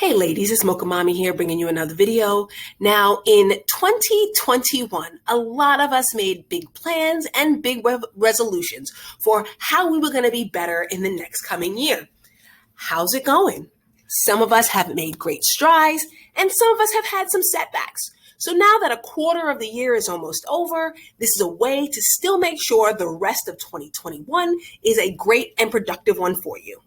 Hey ladies, it's Mocha Mommy here bringing you another video. Now in 2021, a lot of us made big plans and big resolutions for how we were going to be better in the next coming year. How's it going? Some of us have made great strides and some of us have had some setbacks. So now that a quarter of the year is almost over, this is a way to still make sure the rest of 2021 is a great and productive one for you.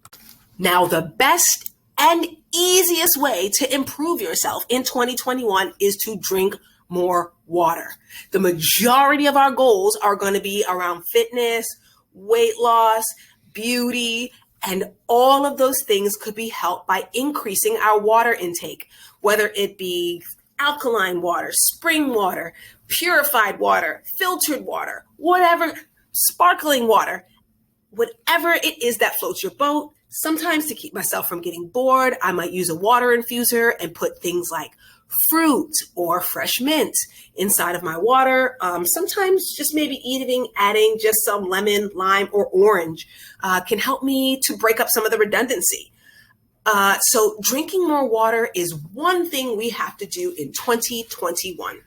Now the best and easiest way to improve yourself in 2021 is to drink more water. The majority of our goals are going to be around fitness, weight loss, beauty, and all of those things could be helped by increasing our water intake, whether it be alkaline water, spring water, purified water, filtered water, whatever, sparkling water, whatever it is that floats your boat. Sometimes to keep myself from getting bored, I might use a water infuser and put things like fruit or fresh mint inside of my water. Sometimes just maybe adding just some lemon, lime, or orange can help me to break up some of the redundancy. So drinking more water is one thing we have to do in 2021.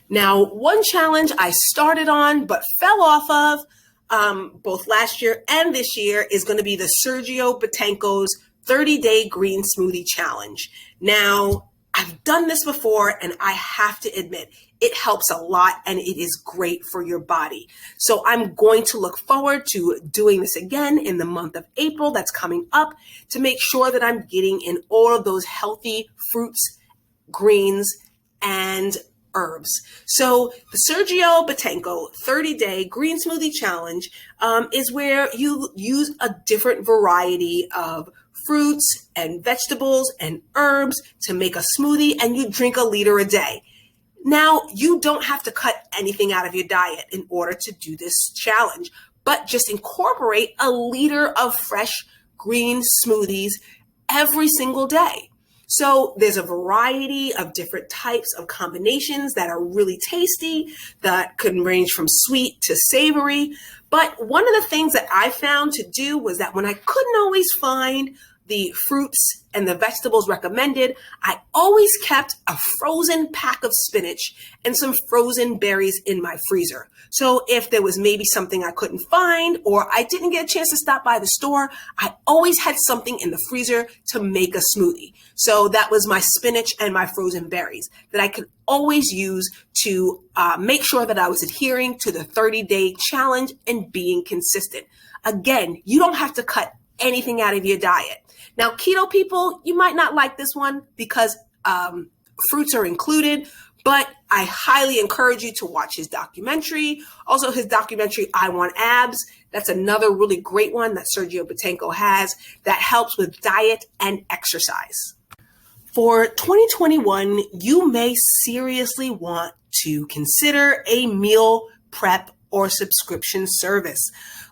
Now, one challenge I started on but fell off of both last year and this year is going to be the Sergio Botanco's 30-day green smoothie challenge. Now, I've done this before and I have to admit, it helps a lot and it is great for your body. So I'm going to look forward to doing this again in the month of April that's coming up to make sure that I'm getting in all of those healthy fruits, greens, and herbs. So the Sergio Botanco 30-day green smoothie challenge is where you use a different variety of fruits and vegetables and herbs to make a smoothie, and you drink a liter a day. Now, you don't have to cut anything out of your diet in order to do this challenge, but just incorporate a liter of fresh green smoothies every single day. So there's a variety of different types of combinations that are really tasty that can range from sweet to savory. But one of the things that I found to do was that when I couldn't always find the fruits and the vegetables recommended, I always kept a frozen pack of spinach and some frozen berries in my freezer. So if there was maybe something I couldn't find or I didn't get a chance to stop by the store, I always had something in the freezer to make a smoothie. So that was my spinach and my frozen berries that I could always use to make sure that I was adhering to the 30-day challenge and being consistent. Again, you don't have to cut anything out of your diet. Now, keto people, you might not like this one because fruits are included, but I highly encourage you to watch his documentary. Also, his documentary, I Want Abs. That's another really great one that Sergio Botanco has that helps with diet and exercise. For 2021, you may seriously want to consider a meal prep or subscription service.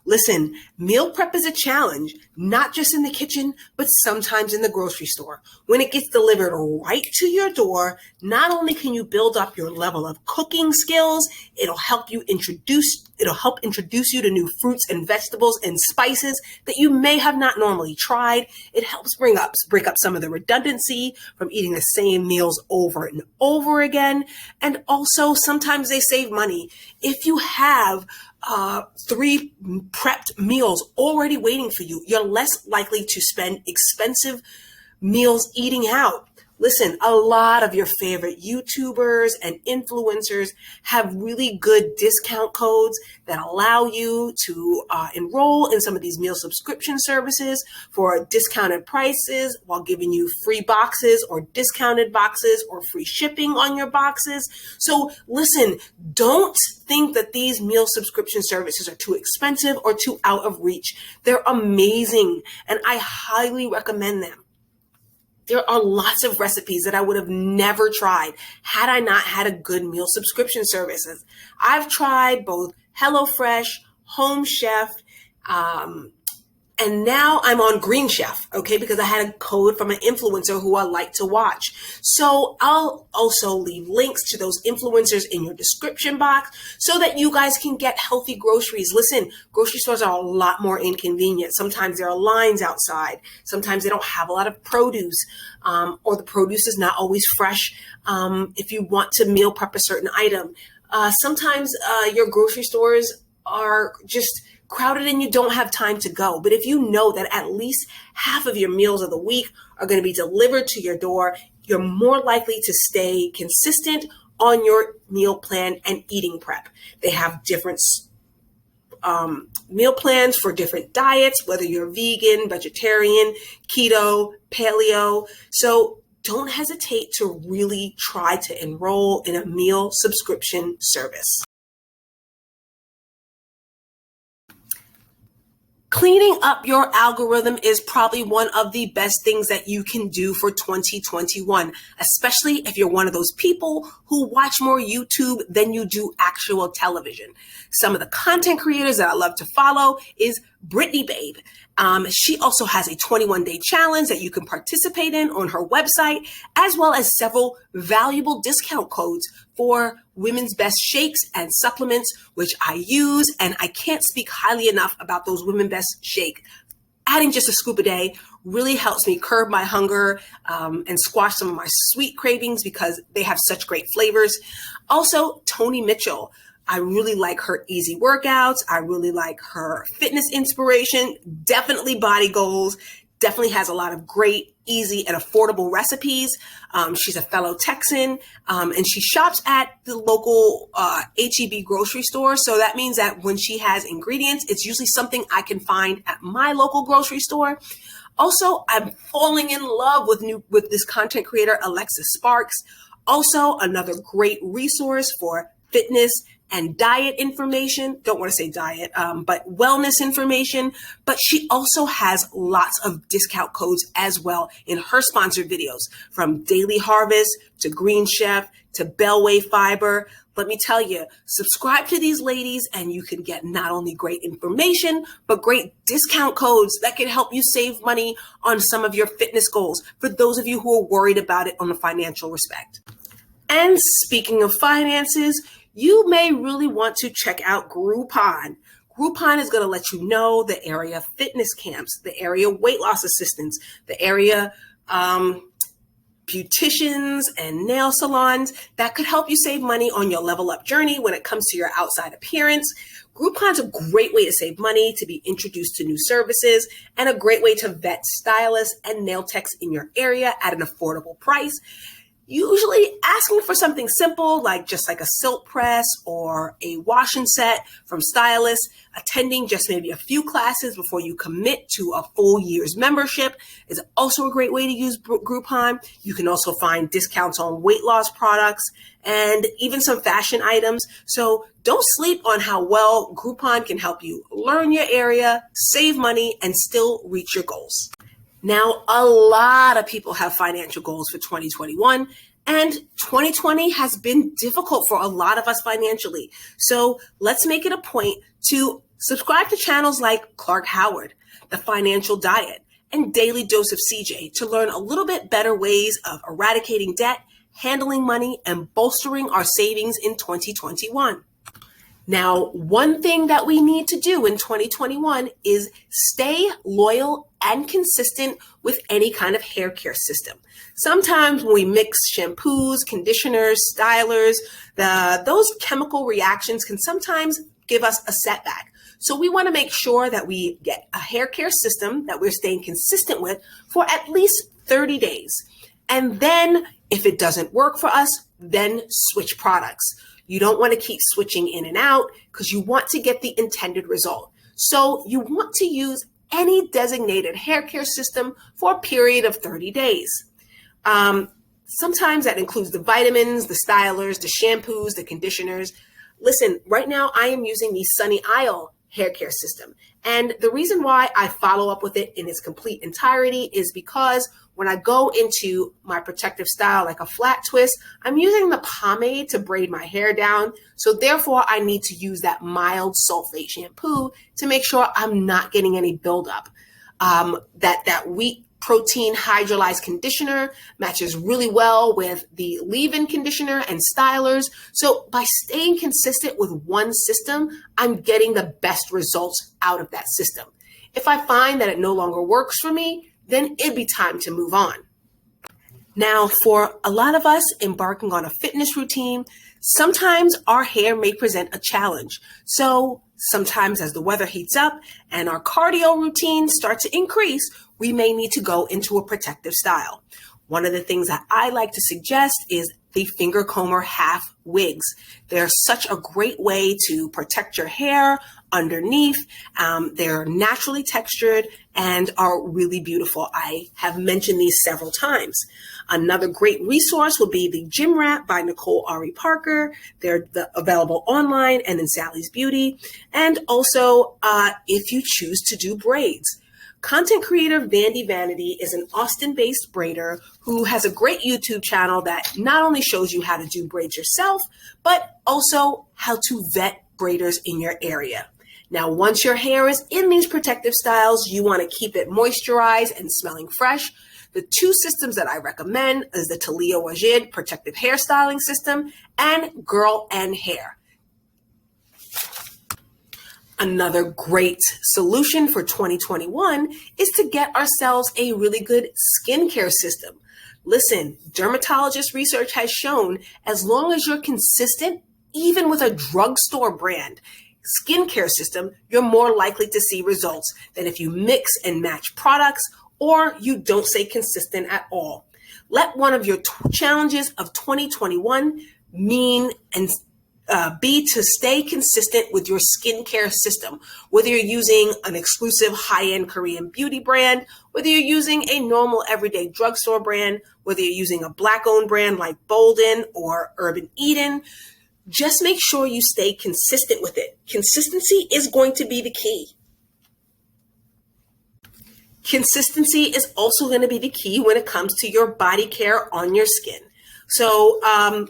Listen, meal prep is a challenge, not just in the kitchen, but sometimes in the grocery store. When it gets delivered right to your door, not only can you build up your level of cooking skills, it'll help introduce you to new fruits and vegetables and spices that you may have not normally tried. It helps break up some of the redundancy from eating the same meals over and over again. And also sometimes they save money. If you have 3 prepped meals already waiting for you, you're less likely to spend expensive meals eating out. Listen, a lot of your favorite YouTubers and influencers have really good discount codes that allow you to enroll in some of these meal subscription services for discounted prices while giving you free boxes or discounted boxes or free shipping on your boxes. So listen, don't think that these meal subscription services are too expensive or too out of reach. They're amazing, and I highly recommend them. There are lots of recipes that I would have never tried had I not had a good meal subscription services. I've tried both HelloFresh, Home Chef, And now I'm on Green Chef, okay, because I had a code from an influencer who I like to watch. So I'll also leave links to those influencers in your description box so that you guys can get healthy groceries. Listen, grocery stores are a lot more inconvenient. Sometimes there are lines outside. Sometimes they don't have a lot of produce, or the produce is not always fresh. If you want to meal prep a certain item, sometimes your grocery stores are just crowded and you don't have time to go. But if you know that at least half of your meals of the week are going to be delivered to your door, you're more likely to stay consistent on your meal plan and eating prep. They have different meal plans for different diets, whether you're vegan, vegetarian, keto, paleo. So don't hesitate to really try to enroll in a meal subscription service. Cleaning up your algorithm is probably one of the best things that you can do for 2021, especially if you're one of those people who watch more YouTube than you do actual television. Some of the content creators that I love to follow is Brittany Babe. She also has a 21-day challenge that you can participate in on her website, as well as several valuable discount codes for women's best shakes and supplements, which I use, and I can't speak highly enough about those women's best shake. Adding just a scoop a day really helps me curb my hunger and squash some of my sweet cravings because they have such great flavors. Also, Toni Mitchell. I really like her easy workouts. I really like her fitness inspiration, definitely body goals, definitely has a lot of great, easy, and affordable recipes. She's a fellow Texan, and she shops at the local H-E-B grocery store. So that means that when she has ingredients, it's usually something I can find at my local grocery store. Also, I'm falling in love with this content creator, Alexis Sparks. Also, another great resource for fitness and diet information. Don't want to say diet, but wellness information. But she also has lots of discount codes as well in her sponsored videos, from Daily Harvest to Green Chef to Bellway Fiber. Let me tell you, subscribe to these ladies and you can get not only great information, but great discount codes that can help you save money on some of your fitness goals for those of you who are worried about it on a financial respect. And speaking of finances, you may really want to check out Groupon. Groupon is going to let you know the area fitness camps, the area weight loss assistants, the area beauticians and nail salons that could help you save money on your level up journey when it comes to your outside appearance. Groupon's a great way to save money, to be introduced to new services, and a great way to vet stylists and nail techs in your area at an affordable price. Usually asking for something simple, like just like a silk press or a washing set from stylists, attending just maybe a few classes before you commit to a full year's membership is also a great way to use Groupon. You can also find discounts on weight loss products and even some fashion items. So don't sleep on how well Groupon can help you learn your area, save money, and still reach your goals. Now, a lot of people have financial goals for 2021, and 2020 has been difficult for a lot of us financially. So let's make it a point to subscribe to channels like Clark Howard, The Financial Diet, and Daily Dose of CJ to learn a little bit better ways of eradicating debt, handling money, and bolstering our savings in 2021. Now, one thing that we need to do in 2021 is stay loyal and consistent with any kind of hair care system. Sometimes when we mix shampoos, conditioners, stylers, those chemical reactions can sometimes give us a setback. So we want to make sure that we get a hair care system that we're staying consistent with for at least 30 days. And then if it doesn't work for us, then switch products. You don't want to keep switching in and out because you want to get the intended result. So you want to use any designated hair care system for a period of 30 days. Sometimes that includes the vitamins, the stylers, the shampoos, the conditioners. Listen, right now I am using the Sunny Isle hair care system. And the reason why I follow up with it in its complete entirety is because when I go into my protective style, like a flat twist, I'm using the pomade to braid my hair down. So therefore, I need to use that mild sulfate shampoo to make sure I'm not getting any buildup. That wheat protein hydrolyzed conditioner matches really well with the leave-in conditioner and stylers. So by staying consistent with one system, I'm getting the best results out of that system. If I find that it no longer works for me, then it'd be time to move on. Now, for a lot of us embarking on a fitness routine, sometimes our hair may present a challenge. So sometimes as the weather heats up and our cardio routines start to increase, we may need to go into a protective style. One of the things that I like to suggest is the finger comber half wigs. They're such a great way to protect your hair underneath. They're naturally textured and are really beautiful. I have mentioned these several times. Another great resource would be the Gym Wrap by Nicole Ari Parker. They're available online and in Sally's Beauty. And also, if you choose to do braids. Content creator Vandy Vanity is an Austin-based braider who has a great YouTube channel that not only shows you how to do braids yourself, but also how to vet braiders in your area. Now, once your hair is in these protective styles, you want to keep it moisturized and smelling fresh. The two systems that I recommend is the Talia Wajid Protective Hairstyling System and Girl and Hair. Another great solution for 2021 is to get ourselves a really good skincare system. Listen, dermatologist research has shown as long as you're consistent, even with a drugstore brand skincare system, you're more likely to see results than if you mix and match products or you don't stay consistent at all. Let one of your challenges of 2021 be to stay consistent with your skincare system, whether you're using an exclusive high-end Korean beauty brand, whether you're using a normal everyday drugstore brand, whether you're using a Black-owned brand like Bolden or Urban Eden. Just make sure you stay consistent with it. Consistency is going to be the key. Consistency is also going to be the key when it comes to your body care on your skin. So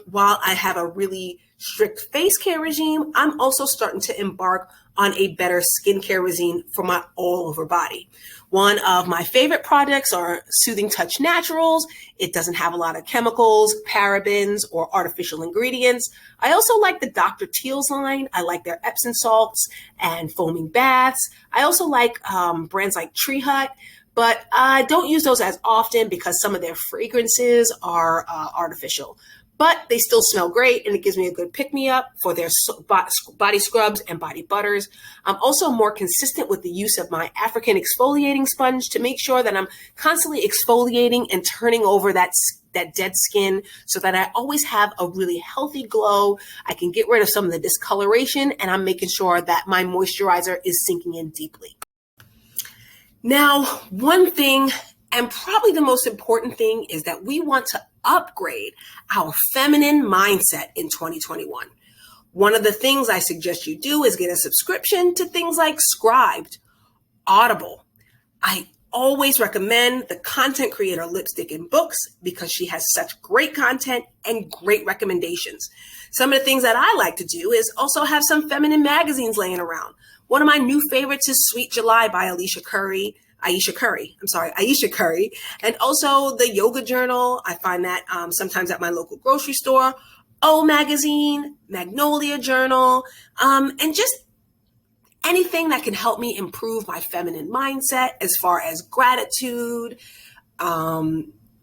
while I have a really strict face care regime, I'm also starting to embark on a better skincare regime for my all over body. One of my favorite products are Soothing Touch Naturals. It doesn't have a lot of chemicals, parabens, or artificial ingredients. I also like the Dr. Teal's line. I like their Epsom salts and foaming baths. I also like brands like Tree Hut, but I don't use those as often because some of their fragrances are artificial. But they still smell great, and it gives me a good pick-me-up for their body scrubs and body butters. I'm also more consistent with the use of my African exfoliating sponge to make sure that I'm constantly exfoliating and turning over that dead skin so that I always have a really healthy glow. I can get rid of some of the discoloration, and I'm making sure that my moisturizer is sinking in deeply. Now, one thing, and probably the most important thing, is that we want to upgrade our feminine mindset in 2021. One of the things I suggest you do is get a subscription to things like Scribed, Audible. I always recommend the Content Creator Lipstick and Books because she has such great content and great recommendations. Some of the things that I like to do is also have some feminine magazines laying around. One of my new favorites is Sweet July by Ayesha Curry, and also the Yoga Journal. I find that sometimes at my local grocery store. O Magazine, Magnolia Journal, and just anything that can help me improve my feminine mindset as far as gratitude,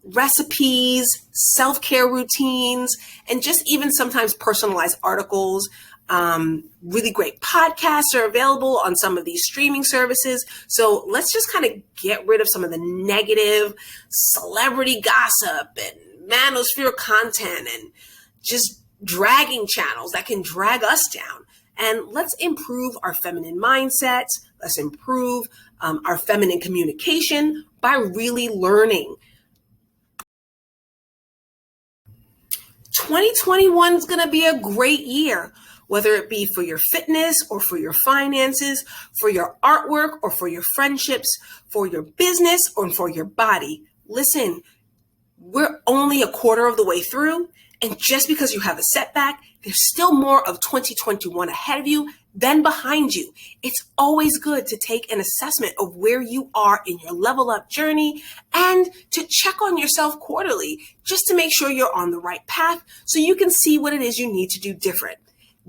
recipes, self-care routines, and just even sometimes personalized articles. Really great podcasts are available on some of these streaming services. So let's just kind of get rid of some of the negative celebrity gossip and manosphere content and just dragging channels that can drag us down. And let's improve our feminine mindsets. Let's improve our feminine communication by really learning. 2021 is going to be a great year, whether it be for your fitness or for your finances, for your artwork or for your friendships, for your business or for your body. Listen, we're only a quarter of the way through, and just because you have a setback, there's still more of 2021 ahead of you than behind you. It's always good to take an assessment of where you are in your level up journey and to check on yourself quarterly just to make sure you're on the right path so you can see what it is you need to do different.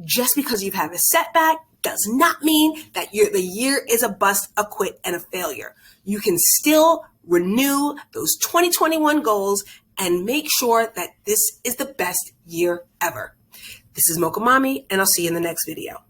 Just because you've had a setback does not mean that the year is a bust, a quit, and a failure. You can still renew those 2021 goals and make sure that this is the best year ever. This is Mocha Mommy, and I'll see you in the next video.